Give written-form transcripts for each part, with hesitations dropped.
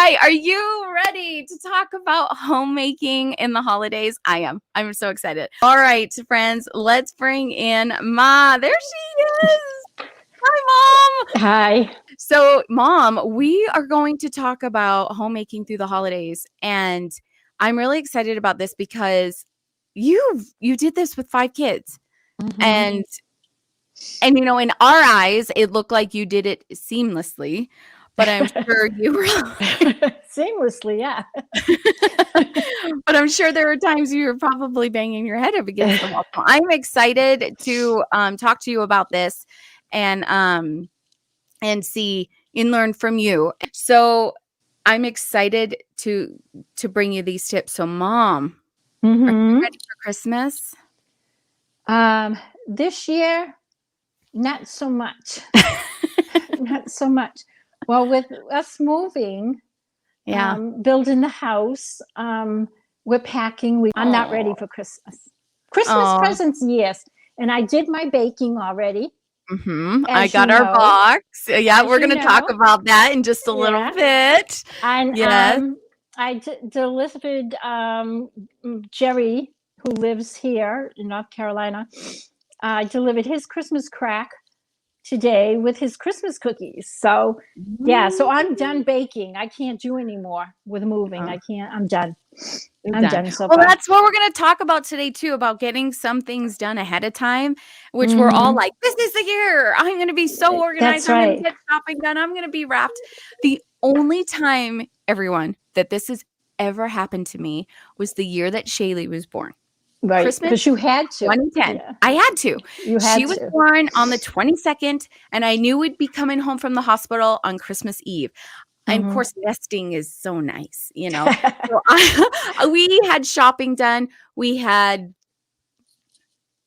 right. Are you ready to talk about homemaking in the holidays? I am. I'm so excited. All right, friends, let's bring in Ma. There she is. Hi, Mom. Hi. So, Mom, we are going to talk about homemaking through the holidays. And I'm really excited about this because you did this with 5 kids. Mhm. And in our eyes, it looked like you did it seamlessly, but I'm sure you were Seamlessly, yeah. but I'm sure there were times you were probably banging your head up against the wall. So I'm excited to talk to you about this and see and learn from you. So I'm excited to bring you these tips. So, Mom, are you ready for Christmas? This year, not so much. Not so much. Well, with us moving, building the house, we're packing. I'm not ready for Christmas. Christmas presents, yes. And I did my baking already. I got our box. Yeah, we're going to talk about that in just a little bit. And yes. I delivered Jerry, who lives here in North Carolina. I delivered his Christmas crack today with his Christmas cookies. So yeah, so I'm done baking. I can't do anymore with moving. I can't. I'm done. I'm done so far. Well, that's what we're going to talk about today too, about getting some things done ahead of time, which we're all like, this is the year. I'm going to be so organized. That's I'm right. going to get shopping done. I'm going to be wrapped. The only time, everyone, that this has ever happened to me was the year that Shaylee was born. Right, Christmas, because you had to. 2010. Yeah. I had to. She was born on the 22nd, and I knew we'd be coming home from the hospital on Christmas Eve. And of course, nesting is so nice, So we had shopping done. We had,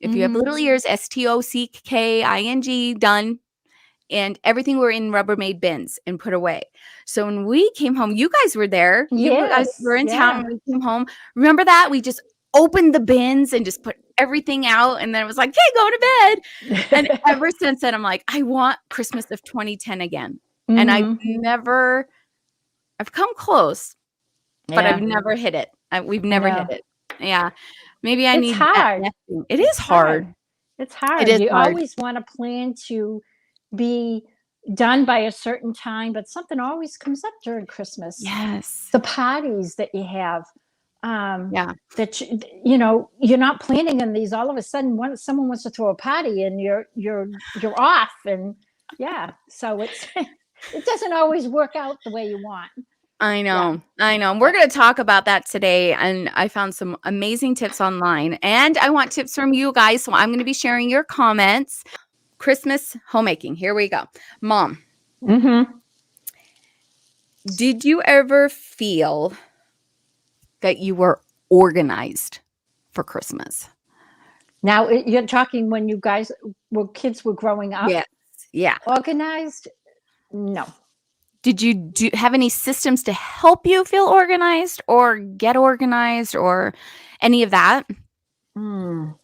if you have little ears, STOCKING done. And everything were in Rubbermaid bins and put away. So when we came home, you guys were there. You guys were in town when we came home. Remember that? We just opened the bins and just put everything out. And then it was like, hey, go to bed. And ever since then, I'm like, I want Christmas of 2010 again. And I've come close, but I've never hit it. We've never hit it. Yeah. Maybe I need hard. It is hard. It's hard. It is you hard. Always want to plan to be done by a certain time, but something always comes up during Christmas. Yes. The parties that you have. That you're not planning on these. All of a sudden, someone wants to throw a party, and you're off, and so it doesn't always work out the way you want. I know. We're going to talk about that today, and I found some amazing tips online, and I want tips from you guys, so I'm going to be sharing your comments. Christmas homemaking. Here we go. Mom. Did you ever feel that you were organized for Christmas? Now, you're talking when you guys kids were growing up? Yes. Yeah. Organized? No. Did you have any systems to help you feel organized or get organized or any of that? The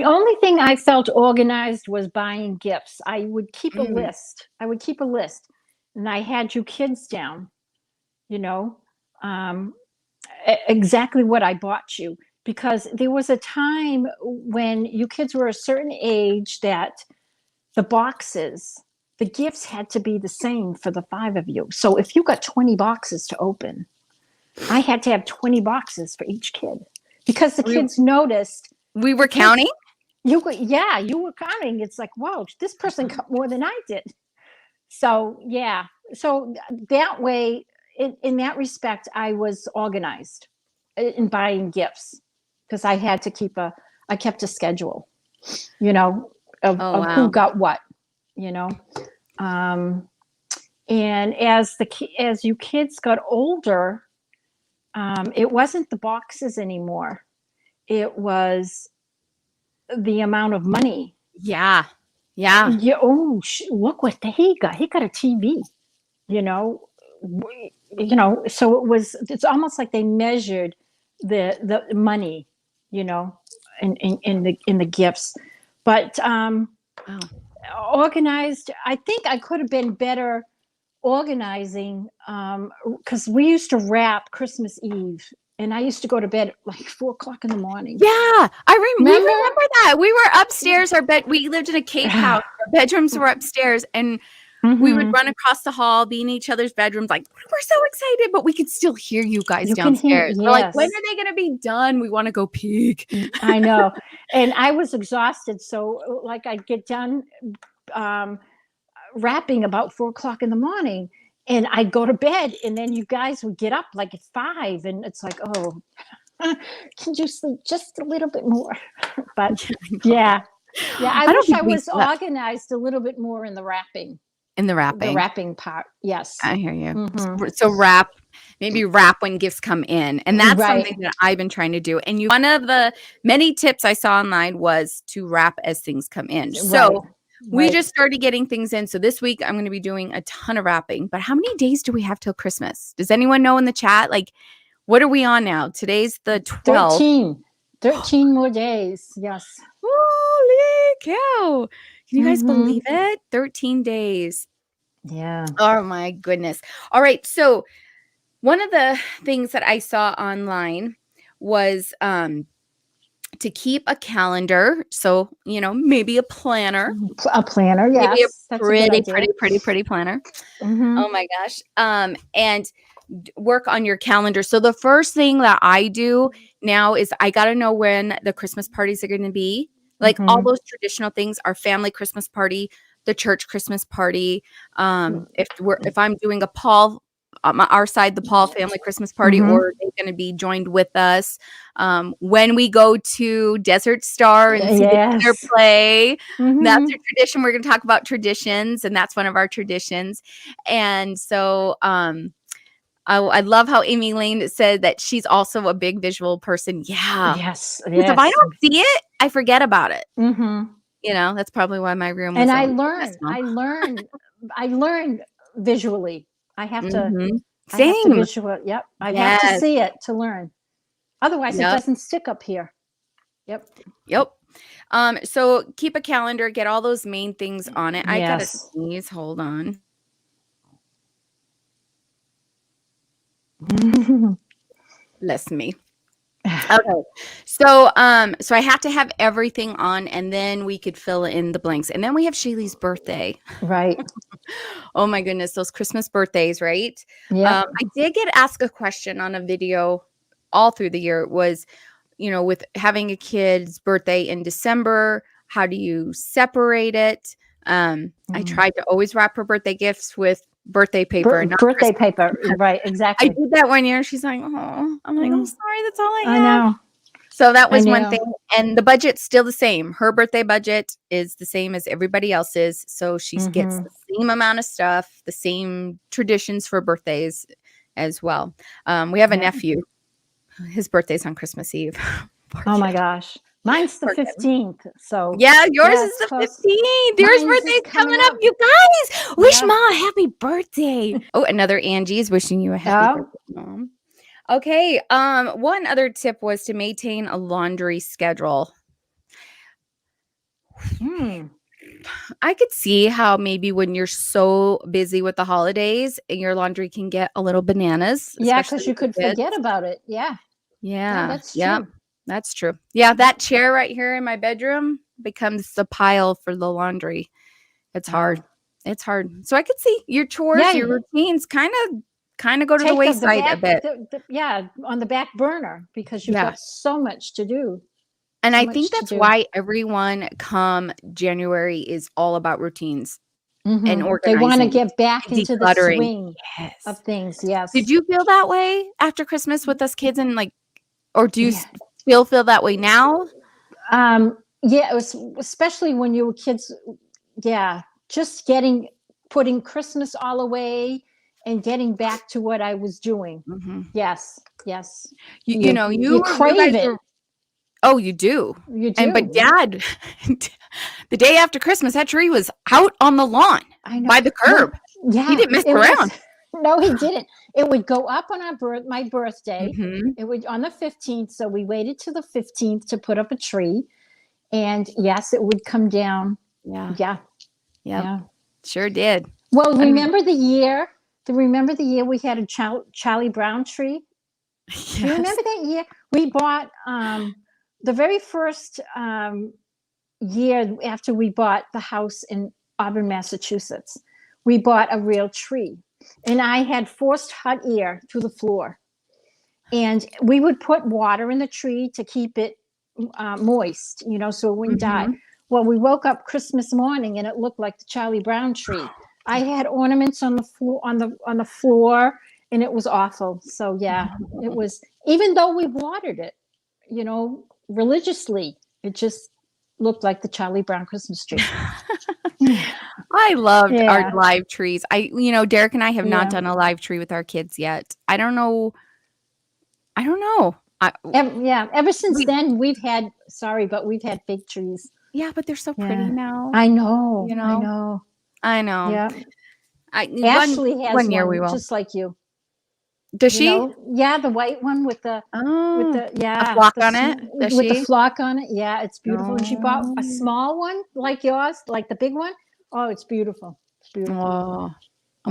only thing I felt organized was buying gifts. I would keep a list. And I had you kids down, exactly what I bought you. Because there was a time when you kids were a certain age that the gifts had to be the same for the 5 of you. So if you got 20 boxes to open, I had to have 20 boxes for each kid. Because the kids noticed. We were counting? You were counting. It's like, wow, this person got more than I did. So, yeah. So that way, in that respect, I was organized in buying gifts because I had to I kept a schedule, of who got what, and as you kids got older, it wasn't the boxes anymore. It was the amount of money. Yeah. Look what he got. He got a TV, so it's almost like they measured the money, in the gifts. But organized, I think I could have been better organizing, because we used to wrap Christmas Eve, and I used to go to bed at like 4 o'clock in the morning. Yeah, we Remember? remember that. We were upstairs. We lived in a cave house. Our bedrooms were upstairs, and we would run across the hall, be in each other's bedrooms, like, we're so excited, but we could still hear you guys You can hear, downstairs. We're like, when yes. are they going to be done? We want to go peek. I know. And I was exhausted. So like I'd get done wrapping about 4 o'clock in the morning, and I'd go to bed, and then you guys would get up like at 5, and it's like, oh, can you sleep just a little bit more? But yeah. I wish I was organized a little bit more in the wrapping. In the wrapping. The wrapping part, yes. I hear you. So maybe wrap when gifts come in. And that's something that I've been trying to do. And one of the many tips I saw online was to wrap as things come in. So we just started getting things in. So this week I'm going to be doing a ton of wrapping. But how many days do we have till Christmas? Does anyone know in the chat? Like, what are we on now? Today's the 12th. 13 more days. Yes. Holy cow. Can you guys believe it? 13 days. Yeah. Oh my goodness. All right. So one of the things that I saw online was to keep a calendar. So, maybe a planner. A planner, yes. Maybe a pretty planner. Oh my gosh. And work on your calendar. So the first thing that I do now is I got to know when the Christmas parties are going to be. Like all those traditional things, our family Christmas party, the church Christmas party. If I'm doing a Paul, our side, the Paul family Christmas party, or they're going to be joined with us. When we go to Desert Star and see their play, that's a tradition. We're going to talk about traditions, and that's one of our traditions. And so, I love how Amy Lane said that she's also a big visual person. Yeah. Yes. Because if I don't see it, I forget about it. That's probably why my room. And I learned visually. I have to. Same. I have to visual. Yep. I have to see it to learn. Otherwise, it doesn't stick up here. Yep. So keep a calendar. Get all those main things on it. I gotta sneeze. Hold on. Bless me. Okay. So I have to have everything on, and then we could fill in the blanks. And then we have Shaylee's birthday. Right. Oh my goodness, those Christmas birthdays, right? Yeah. I did get asked a question on a video all through the year. It was, with having a kid's birthday in December, how do you separate it? I tried to always wrap her birthday gifts with birthday paper. Birthday paper. Right. Exactly. I did that one year. She's like, oh, I'm like, I'm sorry. That's all I have. I know. So that was one thing. And the budget's still the same. Her birthday budget is the same as everybody else's. So she gets the same amount of stuff, the same traditions for birthdays as well. We have a nephew. His birthday's on Christmas Eve. Oh my gosh. Mine's the 15th. So yeah, yours is the 15th. Yours birthday's coming up. You guys, wish Mom a happy birthday. Oh, another Angie's wishing you a happy birthday, Mom. Okay. One other tip was to maintain a laundry schedule. I could see how maybe when you're so busy with the holidays, your laundry can get a little bananas. Yeah, because you could forget about it. Yeah. Yeah. That's true. That's true. Yeah, that chair right here in my bedroom becomes the pile for the laundry. It's hard. It's hard. So I could see your chores, your routines kind of go to the wayside a bit. On the back burner because you've got so much to do. And I think that's why everyone come January is all about routines and organizing. They want to get back into the swing of things. Yes. Did you feel that way after Christmas with us kids or do you still feel that way now? It was especially when you were kids. Yeah. Just putting Christmas all away and getting back to what I was doing. Yes. You crave it. Oh, you do. You do. But Dad, the day after Christmas, that tree was out on the lawn by the curb. Yeah. He didn't mess around. No, he didn't. It would go up on my birthday. It would on the 15th. So we waited to the 15th to put up a tree. And yes, it would come down. Yeah. Sure did. Well, remember the year remember the year we had a Charlie Brown tree? Do you Yes. remember that year? We bought the very first year after we bought the house in Auburn, Massachusetts. We bought a real tree, and I had forced hot air through the floor. And we would put water in the tree to keep it moist, so it wouldn't die. Mhm. Well, we woke up Christmas morning and it looked like the Charlie Brown tree. I had ornaments on the floor, on the floor, and it was awful. So yeah, it was. Even though we watered it, religiously, it just looked like the Charlie Brown Christmas tree. I loved our Yeah, live trees. Derek and I have not yeah. done a live tree with our kids yet. I don't know. Yeah, ever since We then, we've had, sorry, but we've had fig trees. Yeah, but they're so pretty Yeah. now. I know. You I know? know. I know. Yeah. One Ashley has one year we one will. just like you. Does she? Yeah, the white one with the Oh, a yeah, flock on it? Does with the she? flock on it. Yeah, it's beautiful. And she bought a Oh. small one like yours, like the big one. Oh, it's beautiful. It's beautiful. Oh.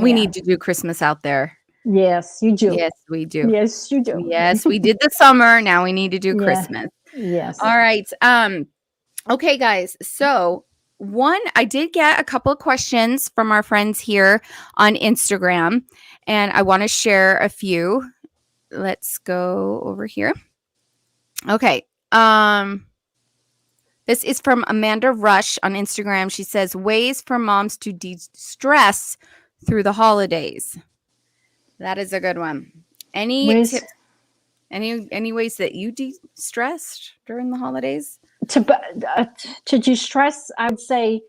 We Yeah. need to do Christmas out there. Yes, you do. Yes, we do. Yes, you do. Yes, we did the summer. Now we need to do Yeah. Christmas. Yes. All right. Okay, guys. So I did get a couple of questions from our friends here on Instagram, and I want to share a few. Let's go over here. Okay. This is from Amanda Rush on Instagram. She says, ways for moms to de-stress through the holidays. That is a good one. Any Ways tips? Any ways that you de-stressed during the holidays? to de-stress, I would say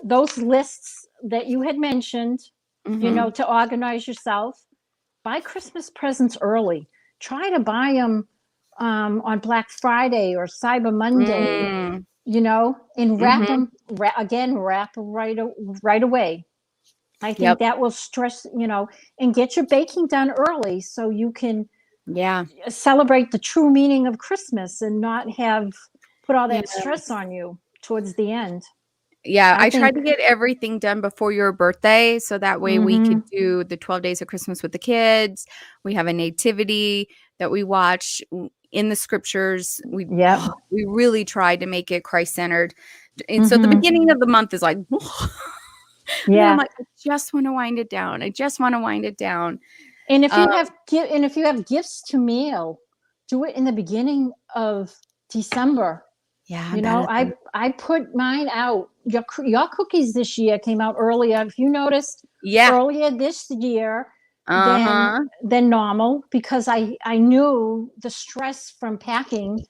those lists that you had mentioned, Mhm. to organize yourself. Buy Christmas presents early. Try to buy them on Black Friday or Cyber Monday, Mm. and wrap Mhm. them right away. I think Yep. that will stress, and get your baking done early so you can Yeah. celebrate the true meaning of Christmas and not have put all that Yeah. stress on you towards the end. Yeah, I I tried think. to get everything done before your birthday so that way we Mm-hmm. could do the 12 days of Christmas with the kids. We have a nativity that we watch in the scriptures. Yep. We really tried to make it Christ-centered. And so the Mm-hmm. beginning of the month is like, and then I'm Yeah. like, I just want to wind it down. I just want to wind it down. And if you Um, have gifts to mail, do it in the beginning of December. yeah, I'm bad at that. I put mine out. Your cookies this year came out earlier. If you noticed, Yeah. earlier this year Uh-huh. than normal, because I knew the stress from packing.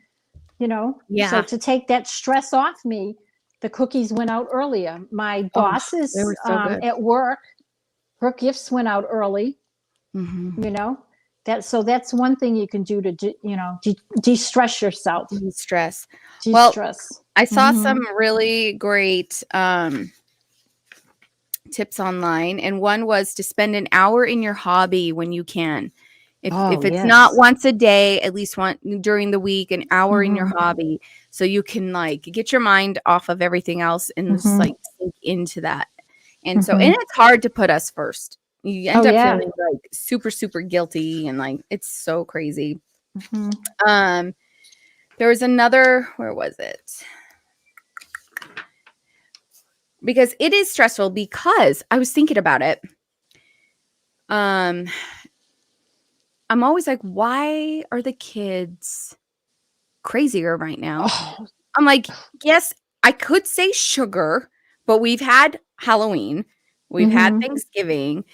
So Yeah. to take that stress off me, the cookies went out earlier. My Oh, bosses they were so good. at work, her gifts went out early. Mhm. That's one thing you can do to de-stress yourself. De-stress. Well, De-stress. I saw Mhm. some really great tips online, and one was to spend an hour in your hobby when you can. If it's not Yes. once a day, at least one during the week, an hour in your Mhm. hobby, so you can like get your mind off of everything else and just Mhm. like sink into that. And Mhm. it's hard to put us first. You Oh end up yeah. feeling like super, super guilty, and like it's so crazy. Mhm. There was another, where was it? Because it is stressful, because I was thinking about it. I'm always like, why are the kids crazier right now? Oh. I'm like, yes, I could say sugar, but we've had Halloween, we've had Mhm. Thanksgiving,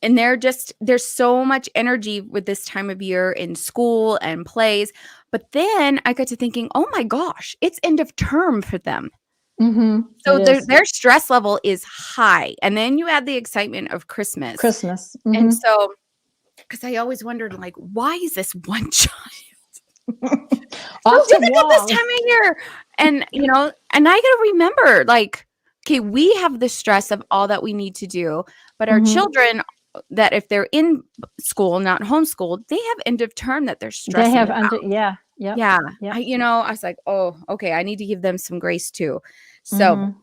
and there's so much energy with this time of year in school and plays. But then I got to thinking, oh my gosh, it's end of term for them. Mhm. So It is their stress level is high. And then you add the excitement of Christmas. Christmas. And Mhm. so, because I always wondered, like, why is this one child so Off the difficult this wall. time of year? And, and I got to remember, like, okay, we have the stress of all that we need to do, but our Mhm. children, that if they're in school, not homeschooled, they have end of term that they're They stressing have about. yeah. Yep. Yeah. Yep. I was like, oh, okay, I need to give them some grace too. So, Mhm.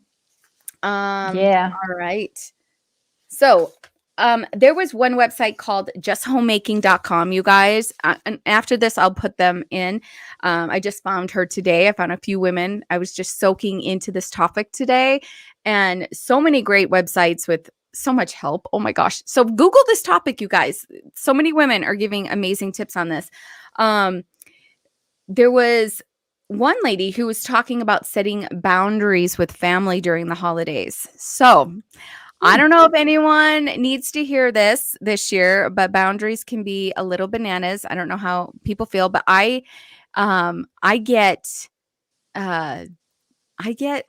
all Yeah. right. So, there was one website called justhomemaking.com, you guys. And after this, I'll put them in. I just found her today. I found a few women. I was just soaking into this topic today, and so many great websites with so much help. Oh my gosh. So Google this topic, you guys. So many women are giving amazing tips on this. There was one lady who was talking about setting boundaries with family during the holidays. So I don't know if anyone needs to hear this year, but boundaries can be a little bananas. I don't know how people feel, but I get a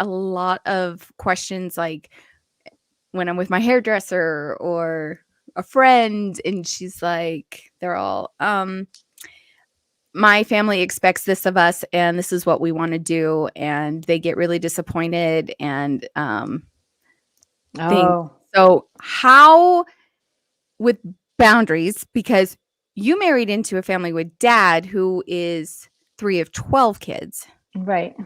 lot of questions, like when I'm with my hairdresser or a friend, and she's like, they're all, my family expects this of us, and this is what we want to do, and they get really disappointed and things. Oh, So how with boundaries, because you married into a family with dad who is 3 of 12 kids. right.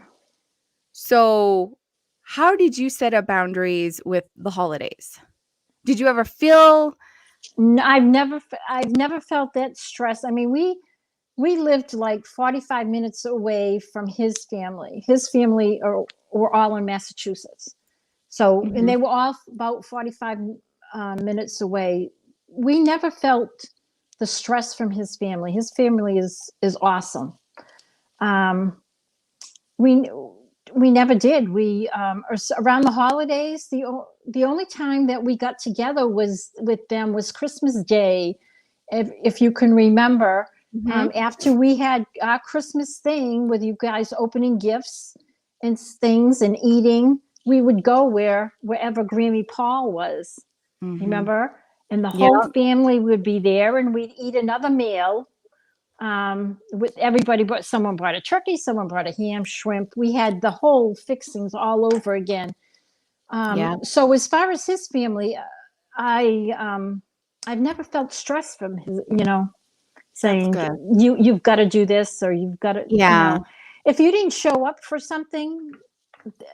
So how did you set up boundaries with the holidays? Did you ever feel I've never felt that stress. I mean, we lived like 45 minutes away from his family. His family were all in Massachusetts. So, and they were all about 45 minutes away. We never felt the stress from his family. His family is awesome. We we never did. We around the holidays, the only time that we got together was with them was Christmas Day, if you can remember. After we had our Christmas thing with you guys opening gifts and things and eating, we would go wherever Grammy Paul was. Remember? And the whole family would be there, and we'd eat another meal. With everybody, but someone brought a turkey, someone brought a ham, shrimp. We had the whole fixings all over again. So as far as his family, I've never felt stress from his, saying you've got to do this, or you've got to, if you didn't show up for something,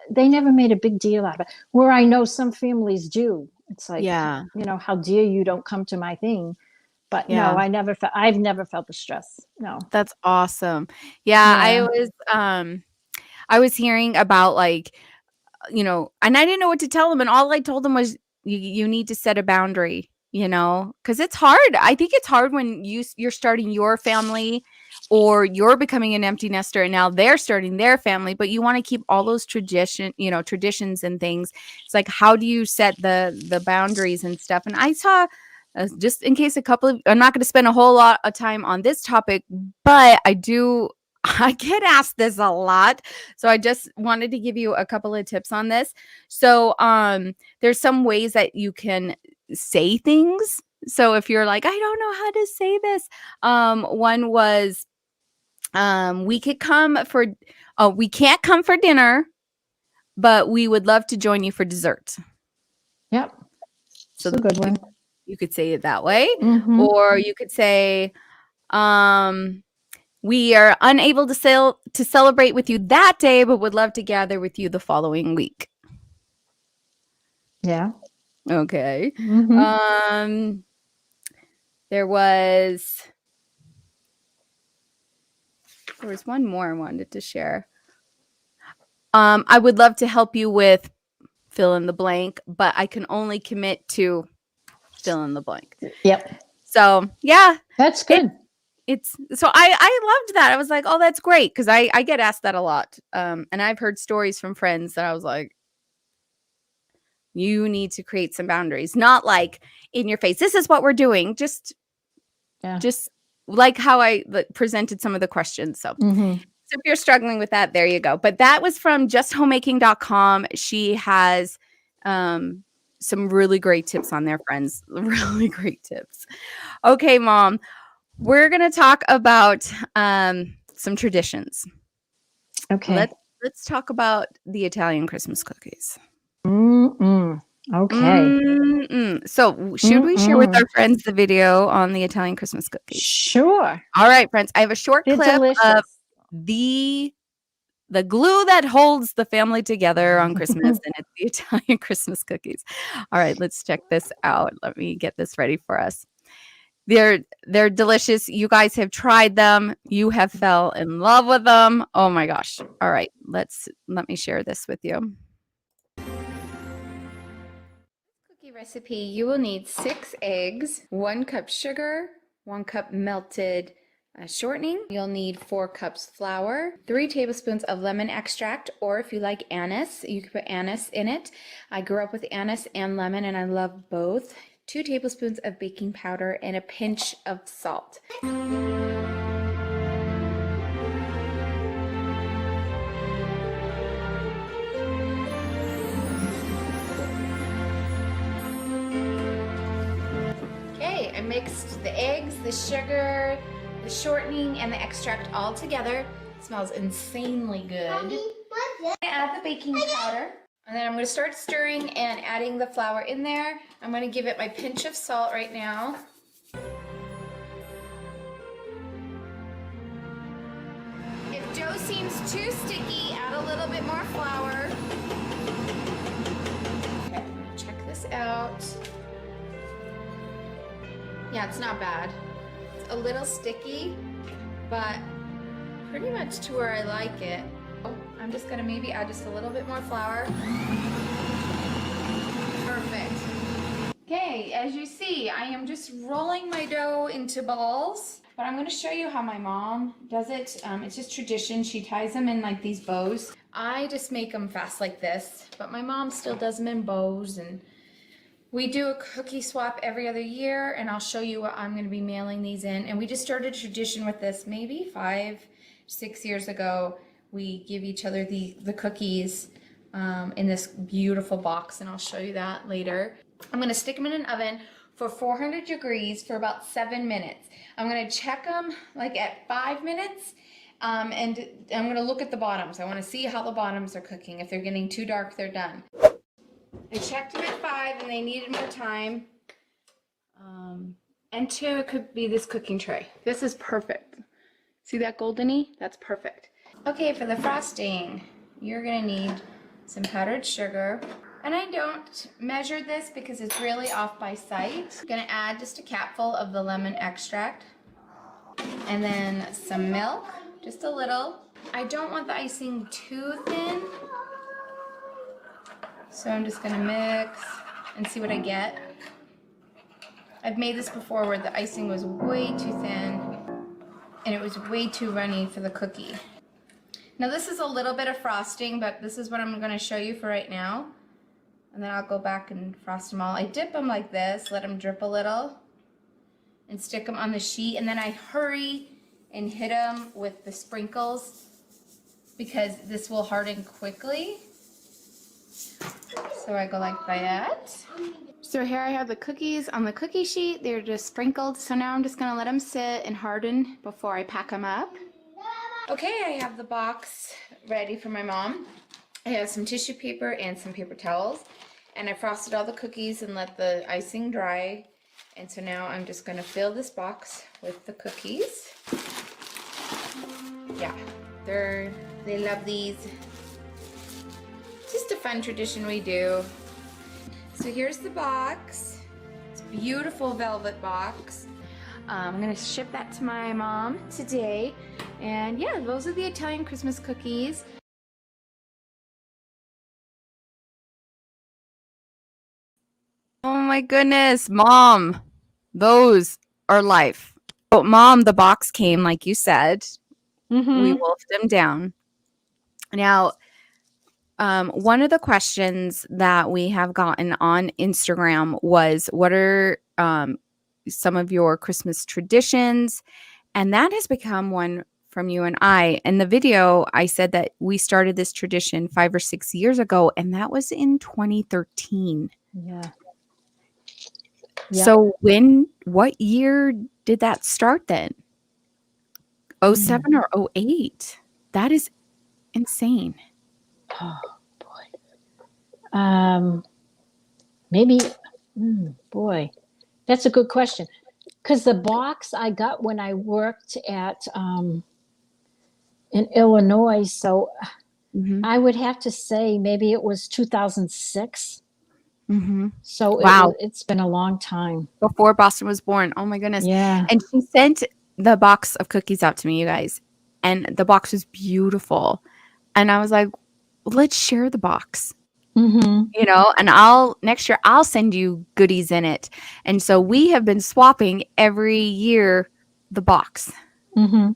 they never made a big deal out of it. Where I know some families do. It's like, how dare you don't come to my thing. But no, I've never felt the stress. No. That's awesome. Yeah. I was hearing about, like, and I didn't know what to tell them. And all I told them was, you need to set a boundary, because it's hard. I think it's hard when you're starting your family, or you're becoming an empty nester, and now they're starting their family, but you want to keep all those traditions and things. It's like, how do you set the boundaries and stuff? And I saw, just in case I'm not going to spend a whole lot of time on this topic, but I get asked this a lot. So I just wanted to give you a couple of tips on this. So there's some ways that you can say things. So if you're like, I don't know how to say this. One was, we can't come for dinner, but we would love to join you for dessert. Yep. So that's a good one. You could say it that way. Or you could say, we are unable to celebrate with you that day, but would love to gather with you the following week. Yeah. Okay. There was one more I wanted to share. I would love to help you with fill in the blank, but I can only commit to fill in the blank. Yep. So yeah, that's good. So I loved that. I was like, oh, that's great, because I get asked that a lot. And I've heard stories from friends that I was like, you need to create some boundaries, not like in your face, this is what we're doing. Just like how I presented some of the questions. So if you're struggling with that, there you go. But that was from justhomemaking.com. She has some really great tips on there, friends. Really great tips. Okay, Mom, we're going to talk about some traditions. Okay. Let's talk about the Italian Christmas cookies. Okay. So should we share with our friends the video on the Italian Christmas cookies? Sure. All right, friends. I have a short clip delicious. of the the glue that holds the family together on Christmas, and it's the Italian Christmas cookies. All right, let's check this out. Let me get this ready for us. They're delicious. You guys have tried them. You have fell in love with them. Oh my gosh. All right, let me share this with you. Cookie recipe, you will need 6 eggs, 1 cup sugar, 1 cup melted shortening. You'll need 4 cups flour, 3 tablespoons of lemon extract, or if you like anise, you can put anise in it. I grew up with anise and lemon and I love both. 2 tablespoons of baking powder and a pinch of salt. Okay, I mixed the eggs, the sugar, the shortening, and the extract all together. It smells insanely good. Mommy, I'm gonna add the baking powder. And then I'm going to start stirring and adding the flour in there. I'm going to give it my pinch of salt right now. If dough seems too sticky, add a little bit more flour. Okay, I'm going to check this out. Yeah, it's not bad. It's a little sticky, but pretty much to where I like it. I'm just gonna maybe add just a little bit more flour. Perfect. Okay, as you see, I am just rolling my dough into balls, but I'm gonna show you how my mom does it. It's just tradition. She ties them in like these bows. I just make them fast like this, but my mom still does them in bows, and we do a cookie swap every other year, and I'll show you what I'm gonna be mailing these in. And we just started a tradition with this maybe 5, 6 years ago. We give each other the cookies in this beautiful box, and I'll show you that later. I'm going to stick them in an oven for 400 degrees for about 7 minutes. I'm going to check them like at 5 minutes, and I'm going to look at the bottoms. I want to see how the bottoms are cooking. If they're getting too dark, they're done. I checked them at 5 and they needed more time. And 2, it could be this cooking tray. This is perfect. See that goldeny? That's perfect. Okay, for the frosting, you're gonna need some powdered sugar. And I don't measure this because it's really off by sight. I'm gonna add just a capful of the lemon extract. And then some milk, just a little. I don't want the icing too thin. So I'm just gonna mix and see what I get. I've made this before where the icing was way too thin and it was way too runny for the cookie. Now this is a little bit of frosting, but this is what I'm going to show you for right now. And then I'll go back and frost them all. I dip them like this, let them drip a little, and stick them on the sheet. And then I hurry and hit them with the sprinkles because this will harden quickly. So I go like that. So here I have the cookies on the cookie sheet. They're just sprinkled. So now I'm just going to let them sit and harden before I pack them up. Okay, I have the box ready for my mom. I have some tissue paper and some paper towels, and I frosted all the cookies and let the icing dry. And so now I'm just going to fill this box with the cookies. Yeah, they love these. Just a fun tradition we do. So here's the box. It's a beautiful velvet box. I'm gonna ship that to my mom today. And yeah, those are the Italian Christmas cookies. Oh my goodness, Mom, those are life. Oh, Mom, the box came like you said. We wolfed them down. Now, one of the questions that we have gotten on Instagram was, what are some of your Christmas traditions? And that has become one from you and I. In the video, I said that we started this tradition 5 or 6 years ago, and that was in 2013. Yeah. So what year did that start then? 07 or 08? That is insane. Oh boy. Maybe, boy, that's a good question. Because the box I got when I worked at in Illinois, so Mhm. I would have to say maybe it was 2006. Mhm. So Wow. it's been a long time. Before Boston was born. Oh my goodness. Yeah. And she sent the box of cookies out to me, you guys. And the box was beautiful. And I was like, let's share the box. Mhm. And next year I'll send you goodies in it. And so we have been swapping every year the box. Mhm.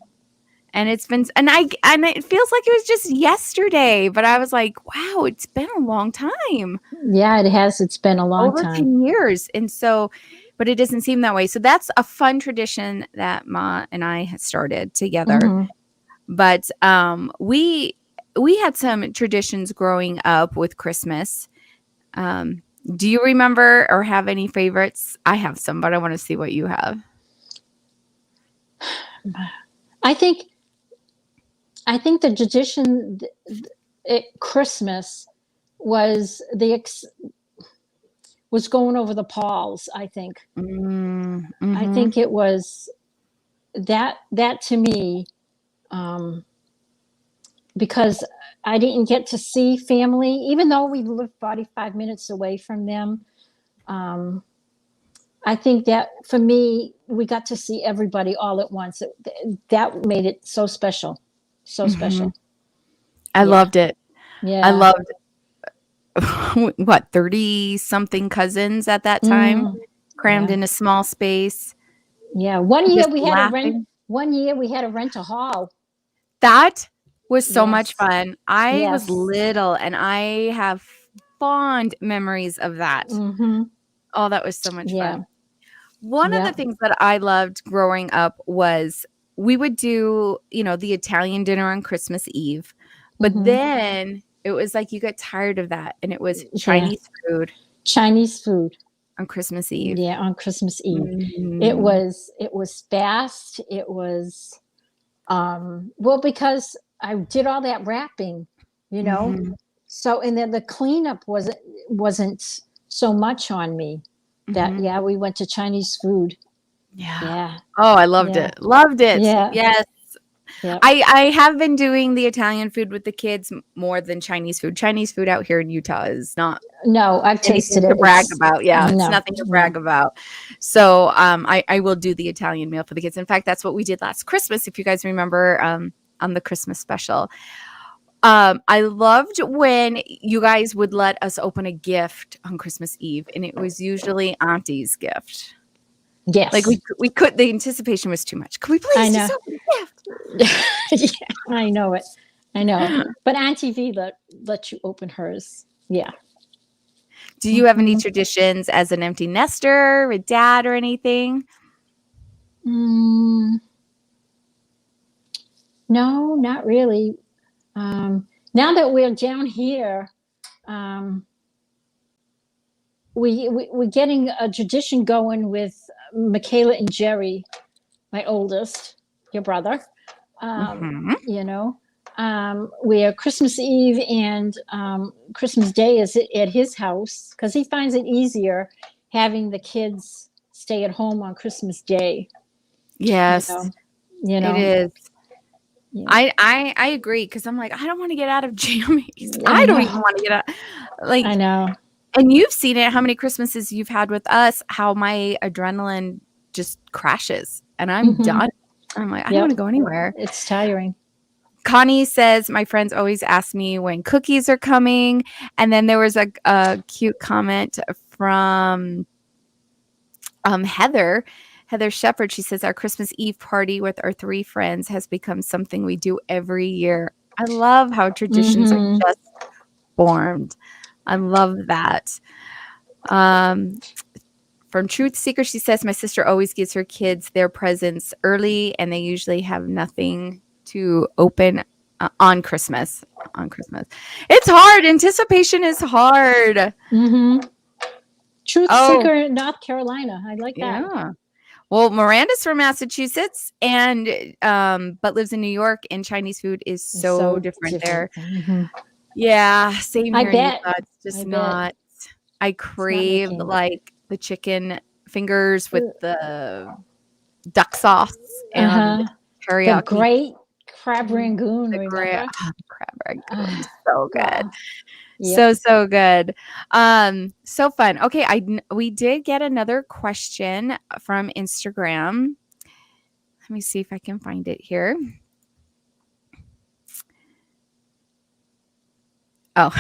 And it feels like it was just yesterday, but I was like, wow, it's been a long time. Yeah, it has. It's been a long Over time. 10 years. And so, but it doesn't seem that way. So that's a fun tradition that Ma and I had started together. Mhm. But we had some traditions growing up with Christmas. Do you remember or have any favorites? I have some, but I want to see what you have. I think the tradition at Christmas was was going over the Pauls. I think. I Mm-hmm. think it was that to me, because I didn't get to see family, even though we lived 45 minutes away from them. I think that for me, we got to see everybody all at once. That made it so special. So Mm-hmm. special. I Yeah. loved it. I Yeah. loved what 30 something cousins at that time, Mm, crammed yeah. in a small space, Yeah. One year just we had to rent. laughing. One year we had to rent a hall. That was so much Yes. fun. I was Yes. little and I have fond memories of that. Mm-hmm. Oh, that was so much Yeah. fun. One of the Yeah. things that I loved growing up was we would do, the Italian dinner on Christmas Eve, but Mm-hmm. then it was like you got tired of that and it was Yeah. Chinese food Chinese food. on Christmas Eve. Yeah, on Christmas Eve. It Mm. was fast. It was well, because I did all that wrapping, you know. Mhm. So and then the cleanup wasn't so much on me. That Mhm. yeah, we went to Chinese food. Yeah. Yeah. Oh, I loved Yeah. it. Loved it. Yeah. Yes. Yeah. I have been doing the Italian food with the kids more than Chinese food. Chinese food out here in Utah is not No, I've anything tasted to it. brag It's about. Yeah, it's no, nothing to brag no. about. So I will do the Italian meal for the kids. In fact, that's what we did last Christmas, if you guys remember, on the Christmas special. I loved when you guys would let us open a gift on Christmas Eve, and it was usually Auntie's gift. Like Yes. we could, the anticipation was too much. Could we I please know. just open a gift? Yeah, I know it. I know. But Auntie V let you open hers. Yeah. Do you have any Mhm. traditions as an empty nester with dad or anything? Mm, no, not really. Now that we're down here, um, we're getting a tradition going with Michaela and Jerry, my oldest, your brother. Mhm. You know, where Christmas Eve and Christmas Day is at his house because he finds it easier having the kids stay at home on Christmas Day. You Yes, know, you it know. is. Yeah. I agree because I'm like, I don't want to get out of jammies. I I don't even know. want to get out. I Like, know. and you've seen it, how many Christmases you've had with us, how my adrenaline just crashes and I'm Hmm. done. I'm like, I don't want to Yep. go anywhere. It's tiring. Connie says, my friends always ask me when cookies are coming. And then there was a cute comment from Heather. Heather Shepherd, she says, our Christmas Eve party with our 3 friends has become something we do every year. I love how traditions are Hmm. just formed. I love that. Um, from Truth Seeker, she says, my sister always gives her kids their presents early, and they usually have nothing to open on Christmas. On Christmas. It's hard. Anticipation is hard. Hmm. Truth Oh, Seeker, North Carolina. I like that. yeah. Well, Miranda's from Massachusetts and but lives in New York, and Chinese food is It's so so different different. there. Hmm. Yeah, same I here in bet. Utah. It's I just bet not. I it's not crave making it. like the chicken fingers with the duck sauce Uh and huh. The teriyaki. great crab rangoon, The remember? crab rangoon, Ah, so good. wow. Yep. So good. So fun. Okay, we did get another question from Instagram. Let me see if I can find it here. Oh,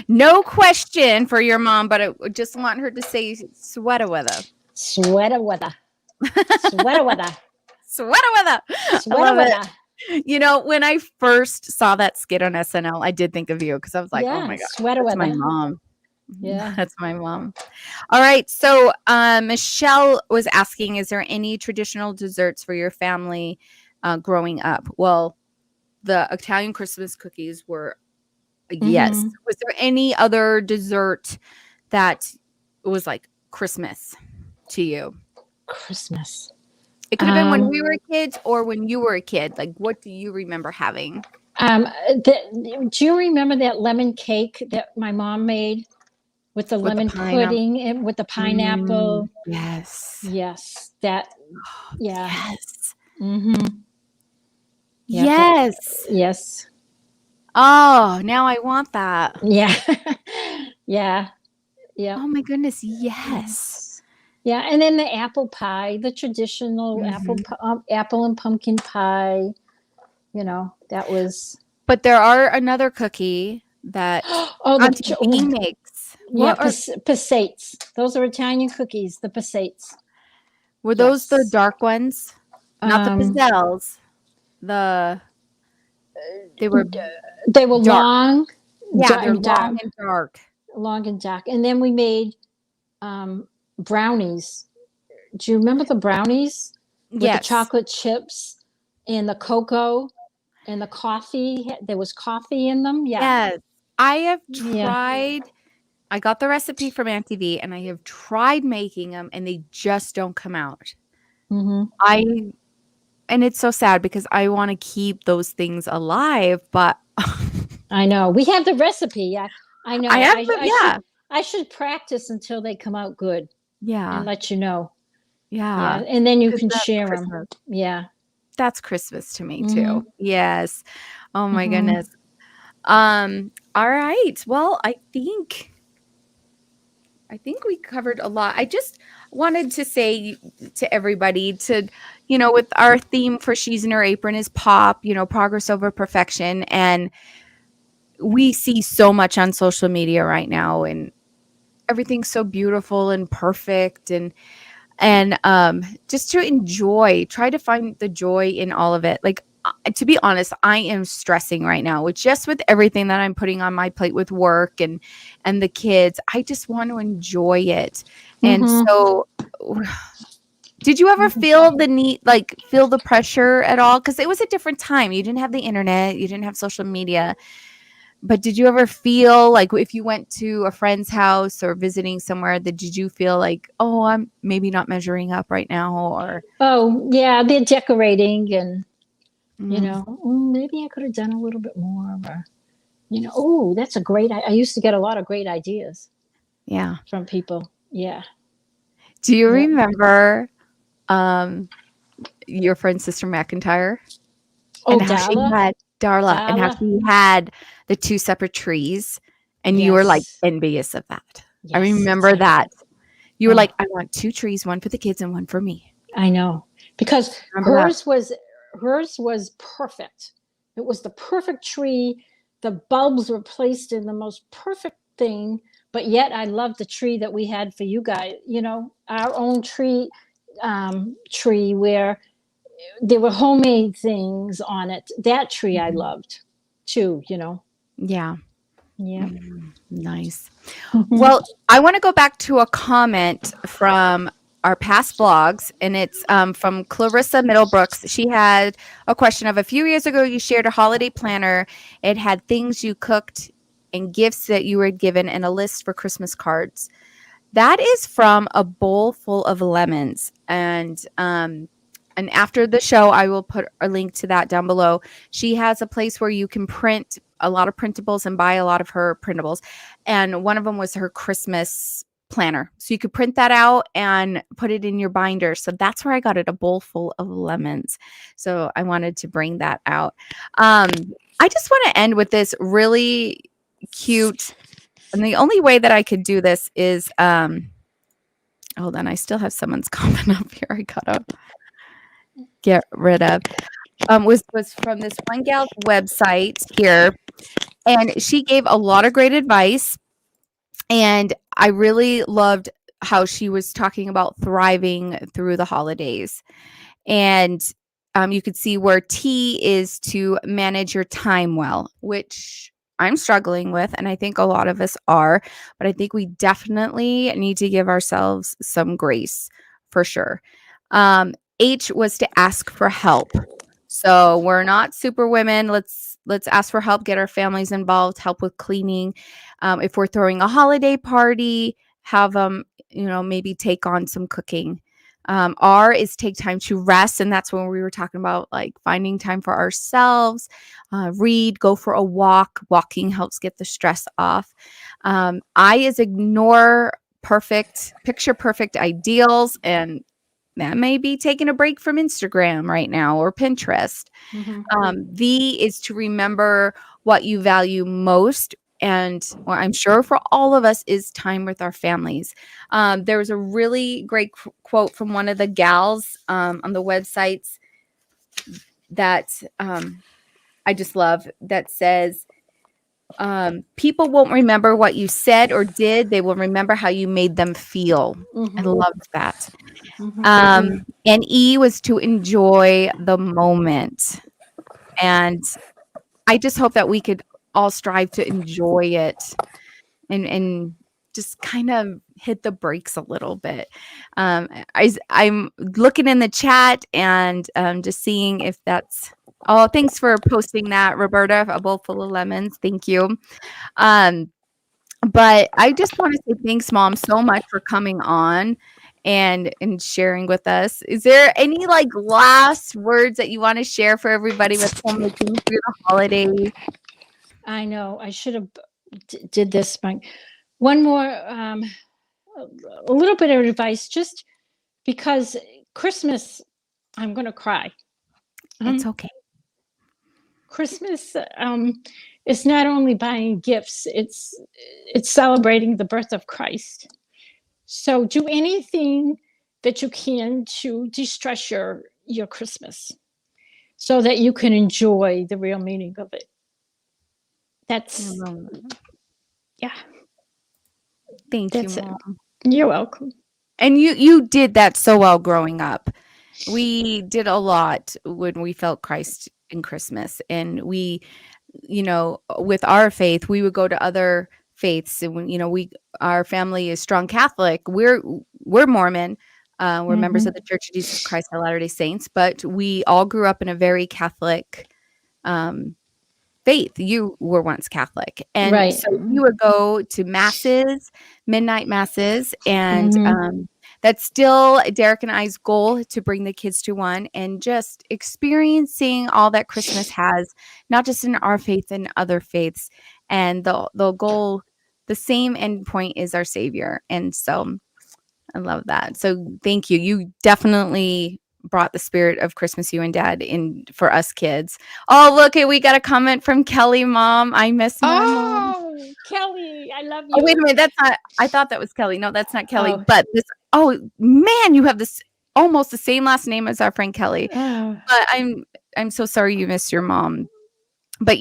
no question for your mom, but I just want her to say sweater weather. Sweater weather. Sweater weather. Sweater weather. I Sweater love weather. it. You know, when I first saw that skit on SNL, I did think of you because I was like, oh Yeah, my God, sweater that's my weather. mom. Yeah. That's my mom. All right. So Michelle was asking, is there any traditional desserts for your family growing up? Well, the Italian Christmas cookies were yes. Mhm. Was there any other dessert that was like Christmas to you? Christmas. It could have been when we were kids or when you were a kid. Like, what do you remember having? Um, do you remember that lemon cake that my mom made with the With the lemon pineapple? pudding and with the pineapple? Yes. Yes, that. Yeah. Yes. Mm-hmm. Yep. Yes. Yes. Oh, now I want that. Yeah. Yeah. Yep. Oh my goodness, yes. Yes. Yeah, and then the apple pie, the traditional Mhm. apple and pumpkin pie. That was. But there are another cookie that Oh, Auntie Bee makes. yeah, What are passates. Those are Italian cookies, the passates. were those the Yes. dark ones? Not the Um, pizzelles. The they were they were dark. long, Yeah, they're and dark, long and dark. long and dark. And then we made brownies. Do you remember the brownies with the Yes. chocolate chips and the cocoa and the coffee? There was coffee in them. Yeah. Yes. I have Yeah. tried I got the recipe from Auntie V and I have tried making them and they just don't come out. Mm-hmm. I and it's so sad because I want to keep those things alive, but I know. We have the recipe. I I know. have I, to, I yeah. should I should practice until they come out good and Yeah. let you know. Yeah, Yeah. and then you 'Cause can that's share them. Christmas. Yeah. That's Christmas to me too. Mhm. Yes. Oh my Mhm. goodness. All right. Well, I think we covered a lot. I just wanted to say to everybody to, with our theme for She's in Her Apron is pop, progress over perfection. And we see so much on social media right now and everything's so beautiful and perfect and just to try to find the joy in all of it. Like to be honest, I am stressing right now with everything that I'm putting on my plate with work and the kids. I just want to enjoy it. And Mhm. so did you ever feel the need, like feel the pressure at all? Because it was a different time. You didn't have the internet, you didn't have social media. But did you ever feel like if you went to a friend's house or visiting somewhere, did you feel like, oh, I'm maybe not measuring up right now? Or Oh, yeah, they're decorating and, mm, maybe I could have done a little bit more or, oh, that's a great I used to get a lot of great ideas yeah. from people. Yeah. Do you Yep. remember um, your friend's sister McIntyre Oh, and how she Darla. had Darla and how Darla. she had the two separate trees and you were like Yes. envious of that? I Yes, remember I that. You were oh, like, I want two trees, one for the kids and one for me. I know. Because Remember that? hers was perfect. It was the perfect tree. The bulbs were placed in the most perfect thing, but yet I love the tree that we had for you guys, our own tree where there were homemade things on it. That tree I Mhm. loved too. Yeah. Yeah. Nice. Mhm. Well, I want to go back to a comment from our past vlogs, and it's from Clarissa Middlebrooks. She had a question of a few years ago, you shared a holiday planner. It had things you cooked and gifts that you were given and a list for Christmas cards. That is from A Bowl Full of Lemons. And after the show, I will put a link to that down below. She has a place where you can print a lot of printables and buy a lot of her printables. And one of them was her Christmas planner. So you could print that out and put it in your binder. So that's where I got it, a bowl full of lemons. So I wanted to bring that out. I just want to end with this really cute, and the only way that I could do this is hold on, I still have someone's comment up here I gotta get rid of. Was from this one gal's website here, and she gave a lot of great advice, and I really loved how she was talking about thriving through the holidays. And you could see where T is to manage your time well, which I'm struggling with, and I think a lot of us are, but I think we definitely need to give ourselves some grace for sure. H was to ask for help. So we're not super women. Let's ask for help, get our families involved, help with cleaning. If we're throwing a holiday party, have them, maybe take on some cooking. R is take time to rest, and that's when we were talking about like finding time for ourselves, read, go for a walk. Walking helps get the stress off. I is ignore picture perfect ideals, and that may be taking a break from Instagram right now or Pinterest. V is to remember what you value most. And I'm sure for all of us is time with our families. There was a really great quote from one of the gals on the websites that I just love, that says, people won't remember what you said or did. They will remember how you made them feel. I loved that. And E was to enjoy the moment. And I just hope that we could all strive to enjoy it and just kind of hit the brakes a little bit. I'm looking in the chat and just seeing if that's... Oh, thanks for posting that, Roberta, a bowl full of lemons. Thank you. But I just want to say thanks, Mom, so much for coming on and sharing with us. Is there any like last words that you want to share for everybody with homemaking through the holidays? I know I should have did this, but one more, a little bit of advice, just because Christmas, I'm going to cry. It's okay. Christmas is not only buying gifts, it's celebrating the birth of Christ. So do anything that you can to de-stress your Christmas so that you can enjoy the real meaning of it. That's, yeah. Thank you, Mom. You're welcome. And you did that so well growing up. We did a lot when we felt Christ in Christmas, and we, with our faith, we would go to other faiths, and our family is strong Catholic. We're Mormon. We're members of the Church of Jesus Christ of Latter-day Saints, but we all grew up in a very Catholic faith. You were once Catholic, and so you would go to masses, midnight masses, and that's still Derek and I's goal, to bring the kids to one and just experiencing all that Christmas has, not just in our faith and other faiths. And the goal, the same end point, is our Savior. And so I love that. So thank you. You definitely brought the spirit of Christmas, you and Dad, in for us kids. Oh, look, we got a comment from Kelly, Mom. I miss my mom. Oh, Kelly, I love you. Oh, wait a minute. That's not, I thought that was Kelly. No, that's not Kelly. But this, oh man, you have this almost the same last name as our friend Kelly. But I'm so sorry you missed your mom. But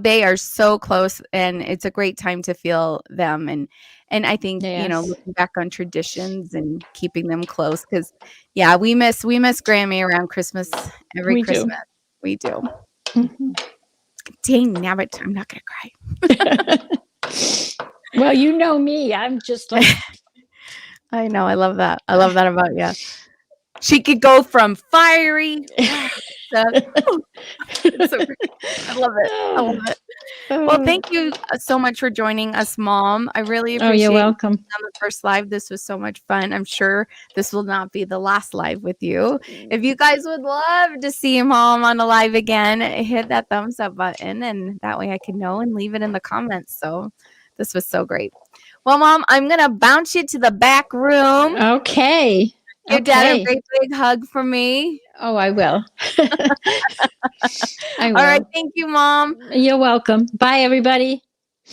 they are so close, and it's a great time to feel them. And I think, looking back on traditions and keeping them close, because we miss Grammy around Christmas, every Christmas. We do. Dang, now I'm not gonna cry. Well, you know me. I'm just like, I know. I love that. I love that about you. She could go from fiery to, I love it. I love it. Well, thank you so much for joining us, Mom. I really appreciate you're welcome. On the first live. This was so much fun. I'm sure this will not be the last live with you. If you guys would love to see Mom on a live again, hit that thumbs up button, and that way I can know and leave it in the comments. So this was so great. Well, Mom, I'm going to bounce you to the back room. Okay. Give Dad a Okay. great big hug for me. Oh, I will. I All right. will. Thank you, Mom. You're welcome. Bye, everybody.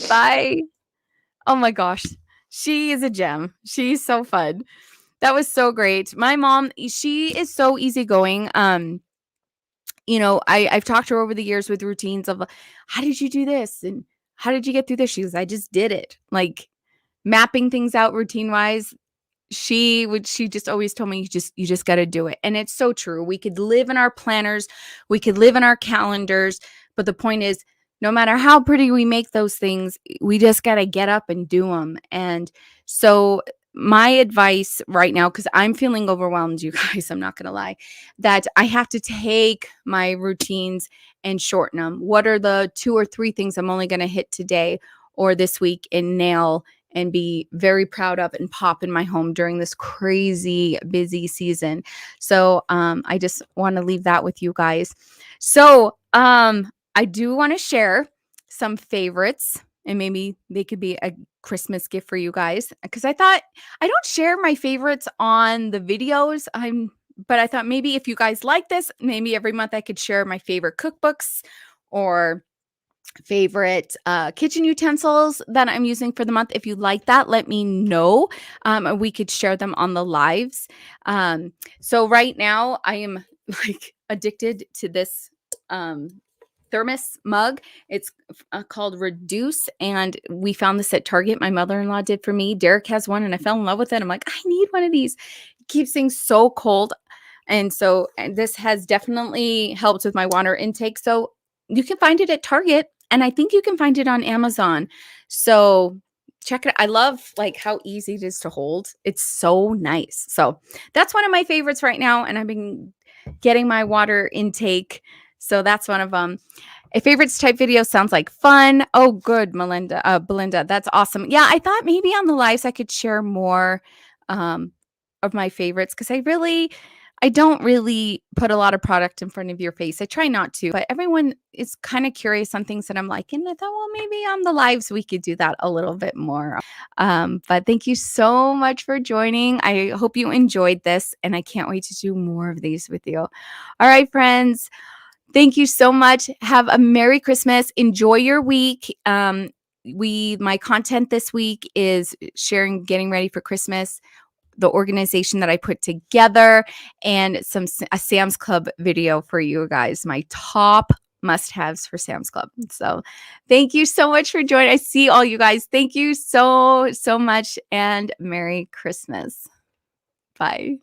Bye. Oh my gosh. She is a gem. She's so fun. That was so great. My mom, she is so easygoing. I've talked to her over the years with routines of how did you do this? And how did you get through this? She goes, I just did it. Like mapping things out routine wise. She just always told me you just got to do it. And it's so true. We could live in our planners, we could live in our calendars, but the point is no matter how pretty we make those things, we just got to get up and do them. And so my advice right now, because I'm feeling overwhelmed, you guys, I'm not going to lie, that I have to take my routines and shorten them. What are the 2 or 3 things I'm only going to hit today or this week and nail and be very proud of and pop in my home during this crazy busy season. So I just want to leave that with you guys. So I do want to share some favorites, and maybe they could be a Christmas gift for you guys, because I thought I don't share my favorites on the videos. But I thought maybe if you guys like this, maybe every month I could share my favorite cookbooks or favorite kitchen utensils that I'm using for the month. If you like that, let me know. And we could share them on the lives. So right now I am like addicted to this thermos mug. It's called Reduce, and we found this at Target. My mother-in-law did for me. Derek has one, and I fell in love with it. I'm like, I need one of these. It keeps things so cold. And this has definitely helped with my water intake. So you can find it at Target, and I think you can find it on Amazon. So check it. I love like how easy it is to hold. It's so nice. So that's one of my favorites right now. And I've been getting my water intake. So that's one of them. A favorites type video sounds like fun. Oh, good, Belinda. That's awesome. Yeah, I thought maybe on the lives I could share more of my favorites, because I don't really put a lot of product in front of your face. I try not to, but everyone is kind of curious on things that I'm like, and I thought, well, maybe on the lives we could do that a little bit more. But thank you so much for joining. I hope you enjoyed this, and I can't wait to do more of these with you. All right, friends. Thank you so much. Have a Merry Christmas. Enjoy your week. My content this week is sharing getting ready for Christmas, the organization that I put together, and a Sam's Club video for you guys, my top must-haves for Sam's Club. So thank you so much for joining. I see all you guys. Thank you so much, and Merry Christmas. Bye.